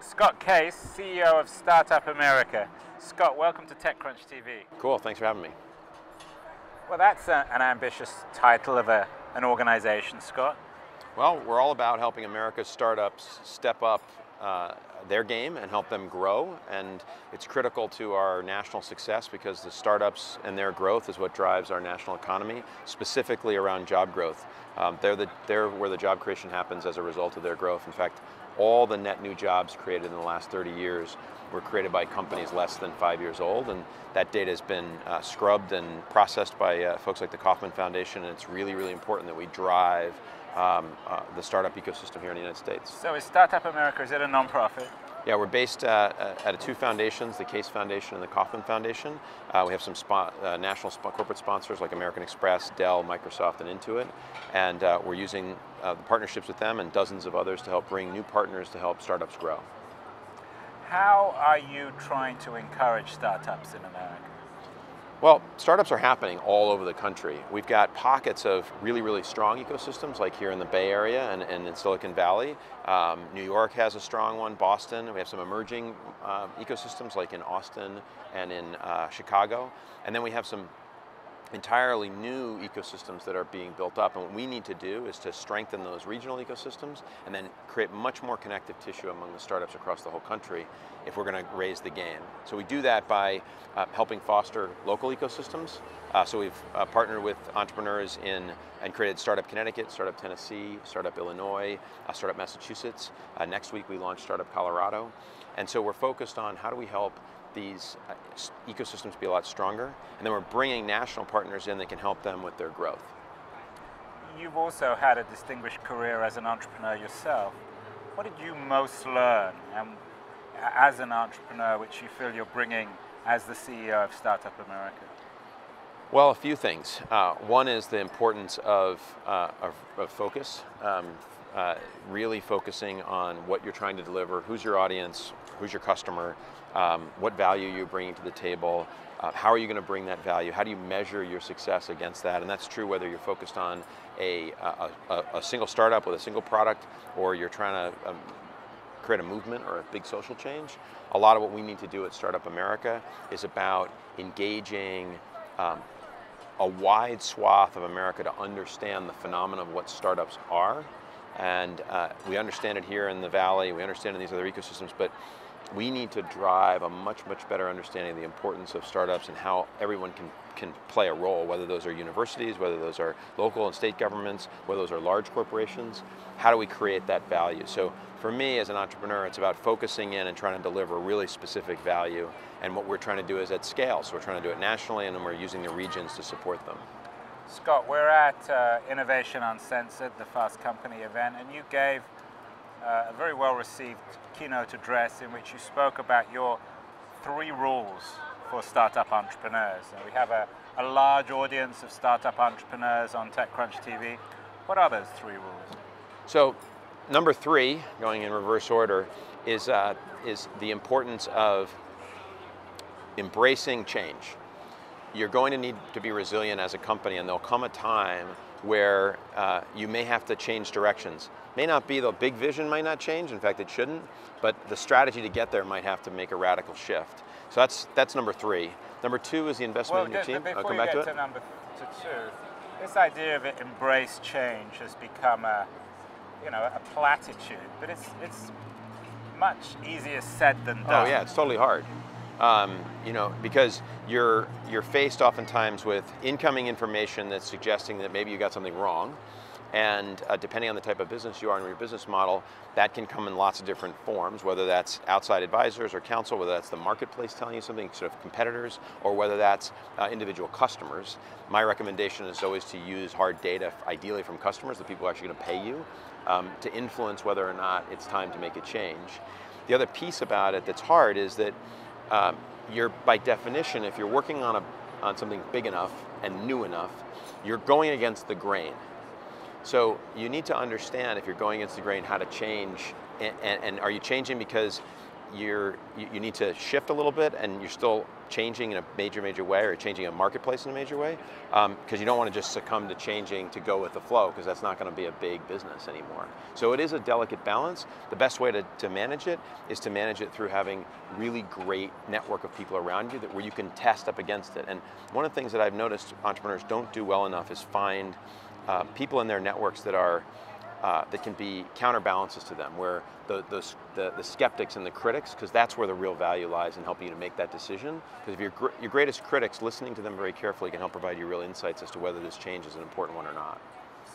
Scott Case, CEO of Startup America. Scott, welcome to TechCrunch TV. Cool, thanks for having me. Well, that's an ambitious title of an organization, Scott. Well, we're all about helping America's startups step up their game and help them grow, and it's critical to our national success because the startups and their growth is what drives our national economy, specifically around job growth. They're where the job creation happens as a result of their growth. In fact, all the net new jobs created in the last 30 years were created by companies less than 5 years old, and that data has been scrubbed and processed by folks like the Kauffman Foundation, and it's really, really important that we drive the startup ecosystem here in the United States. So is Startup America, is it a nonprofit? Yeah, we're based at two foundations, the Case Foundation and the Kauffman Foundation. We have some national corporate sponsors like American Express, Dell, Microsoft, and Intuit. And we're using the partnerships with them and dozens of others to help bring new partners to help startups grow. How are you trying to encourage startups in America? Well, startups are happening all over the country. We've got pockets of really, really strong ecosystems, like here in the Bay Area and in Silicon Valley. New York has a strong one, Boston. We have some emerging ecosystems like in Austin and in Chicago. And then we have some entirely new ecosystems that are being built up, and what we need to do is to strengthen those regional ecosystems and then create much more connective tissue among the startups across the whole country if we're going to raise the game. So we do that by helping foster local ecosystems. So we've partnered with entrepreneurs and created Startup Connecticut, Startup Tennessee, Startup Illinois, Startup Massachusetts. Next week we launch Startup Colorado. And so we're focused on how do we help these ecosystems be a lot stronger, and then we're bringing national partners in that can help them with their growth. You've also had a distinguished career as an entrepreneur yourself. What did you most learn as an entrepreneur which you feel you're bringing as the CEO of Startup America? Well, a few things. One is the importance of focus, really focusing on what you're trying to deliver, who's your audience, who's your customer, what value you're bringing to the table, how are you going to bring that value, how do you measure your success against that, and that's true whether you're focused on a single startup with a single product or you're trying to create a movement or a big social change. A lot of what we need to do at Startup America is about engaging a wide swath of America to understand the phenomenon of what startups are. And we understand it here in the Valley, we understand it in these other ecosystems, but we need to drive a much, much better understanding of the importance of startups and how everyone can play a role, whether those are universities, whether those are local and state governments, whether those are large corporations. How do we create that value? So for me as an entrepreneur, it's about focusing in and trying to deliver really specific value, and what we're trying to do is at scale. So we're trying to do it nationally, and then we're using the regions to support them. Scott, we're at Innovation Uncensored, the Fast Company event, and you gave a very well-received keynote address in which you spoke about your 3 rules for startup entrepreneurs. And we have a large audience of startup entrepreneurs on TechCrunch TV. What are those 3 rules? So, number 3, going in reverse order, is the importance of embracing change. You're going to need to be resilient as a company, and there'll come a time where you may have to change directions. May not be, the big vision might not change, in fact it shouldn't, but the strategy to get there might have to make a radical shift. So that's number 3. Number 2 is the investment in your team. Before you get to number 2, this idea of embrace change has become a platitude, but it's much easier said than done. Oh yeah, it's totally hard. Because you're faced oftentimes with incoming information that's suggesting that maybe you got something wrong, and depending on the type of business you are and your business model, that can come in lots of different forms, whether that's outside advisors or counsel, whether that's the marketplace telling you something, sort of competitors, or whether that's individual customers. My recommendation is always to use hard data, ideally from customers, the people who are actually going to pay you, to influence whether or not it's time to make a change. The other piece about it that's hard is that you're, by definition, if you're working on something big enough and new enough, you're going against the grain. So you need to understand, if you're going against the grain, how to change, and are you changing because you need to shift a little bit, and you're still changing in a major way, or changing a marketplace in a major way, because you don't want to just succumb to changing to go with the flow, because that's not going to be a big business anymore. So it is a delicate balance. The best way to manage it is to manage it through having really great network of people around you where you can test up against it. And one of the things that I've noticed entrepreneurs don't do well enough is find people in their networks that are that can be counterbalances to them, where the skeptics and the critics, because that's where the real value lies in helping you to make that decision. Because if your greatest critics, listening to them very carefully can help provide you real insights as to whether this change is an important one or not.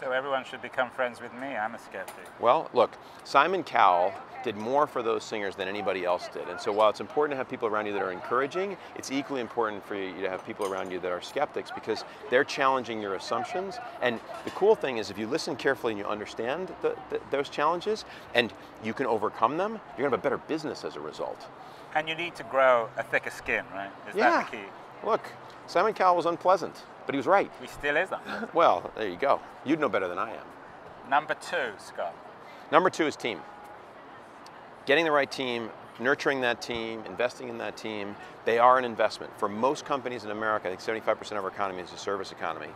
So everyone should become friends with me. I'm a skeptic. Well, look, Simon Cowell did more for those singers than anybody else did. And so while it's important to have people around you that are encouraging, it's equally important for you to have people around you that are skeptics, because they're challenging your assumptions. And the cool thing is, if you listen carefully and you understand those challenges and you can overcome them, you're gonna have a better business as a result. And you need to grow a thicker skin, right? Is that the key? Look, Simon Cowell was unpleasant, but he was right. He still is. Well, there you go. You'd know better than I am. Number 2, Scott. Number 2 is team. Getting the right team, nurturing that team, investing in that team. They are an investment. For most companies in America, I think 75% of our economy is a service economy.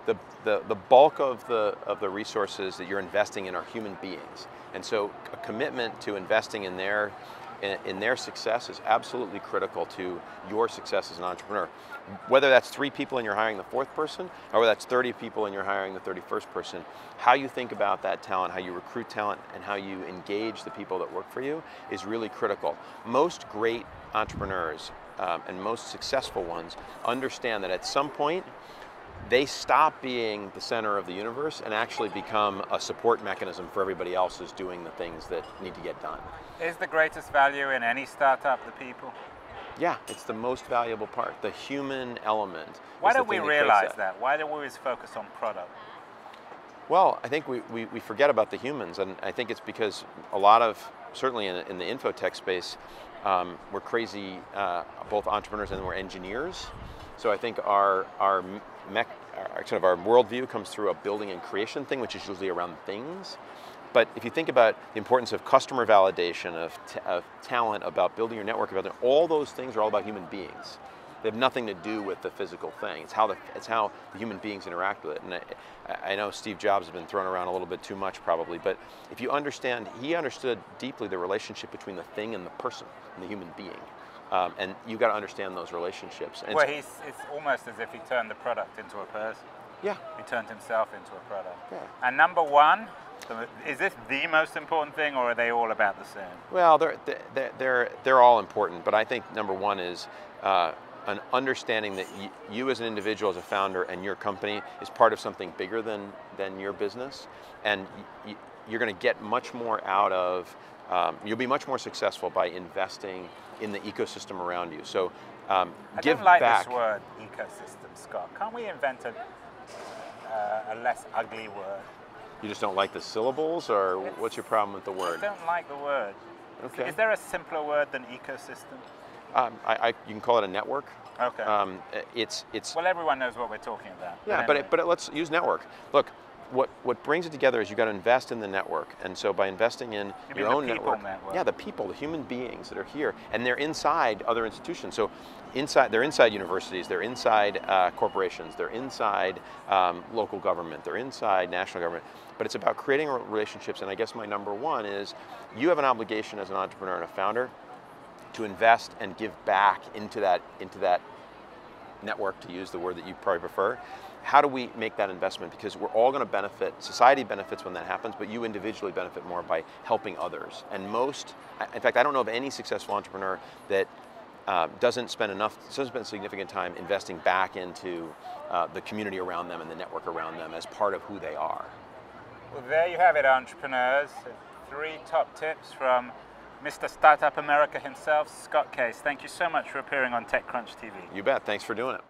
The bulk of the resources that you're investing in are human beings. And so a commitment to investing in their success is absolutely critical to your success as an entrepreneur. Whether that's 3 people and you're hiring the 4th person, or whether that's 30 people and you're hiring the 31st person, how you think about that talent, how you recruit talent, and how you engage the people that work for you is really critical. Most great entrepreneurs and most successful ones understand that at some point, they stop being the center of the universe and actually become a support mechanism for everybody else who's doing the things that need to get done. Is the greatest value in any startup the people? Yeah, it's the most valuable part, the human element. Why don't we realize that? Why do we always focus on product? Well, I think we forget about the humans, and I think it's because a lot of, certainly in the infotech space, we're crazy, both entrepreneurs and we're engineers. So I think our worldview comes through a building and creation thing, which is usually around things. But if you think about the importance of customer validation, of talent, about building your network, all those things are all about human beings. They have nothing to do with the physical thing. It's how the human beings interact with it. And I know Steve Jobs has been thrown around a little bit too much probably, but if you understand, he understood deeply the relationship between the thing and the person, and the human being. And you've got to understand those relationships. And well, it's almost as if he turned the product into a person. Yeah. He turned himself into a product. Yeah. And number 1, is this the most important thing, or are they all about the same? Well, they're all important, but I think number 1 is an understanding that you as an individual, as a founder, and your company is part of something bigger than your business, and you're going to get much more out of. You'll be much more successful by investing in the ecosystem around you. So give don't like back. This word ecosystem, Scott. Can't we invent a less ugly word? You just don't like the syllables, or what's your problem with the word? I don't like the word. Okay. Is there a simpler word than ecosystem? You can call it a network. Okay. It's well, everyone knows what we're talking about. Yeah, anyway. but let's use network. Look, what brings it together is you got to invest in the network, and so by investing in your own network, yeah, the people, the human beings that are here, and they're inside other institutions. So they're inside universities, they're inside corporations, they're inside local government, they're inside national government. But it's about creating relationships, and I guess my number 1 is you have an obligation as an entrepreneur and a founder to invest and give back into that network, to use the word that you probably prefer. How do we make that investment? Because we're all going to benefit. Society benefits when that happens, but you individually benefit more by helping others. And in fact, I don't know of any successful entrepreneur that doesn't spend significant time investing back into the community around them and the network around them as part of who they are. Well, there you have it, entrepreneurs. 3 top tips from Mr. Startup America himself, Scott Case. Thank you so much for appearing on TechCrunch TV. You bet. Thanks for doing it.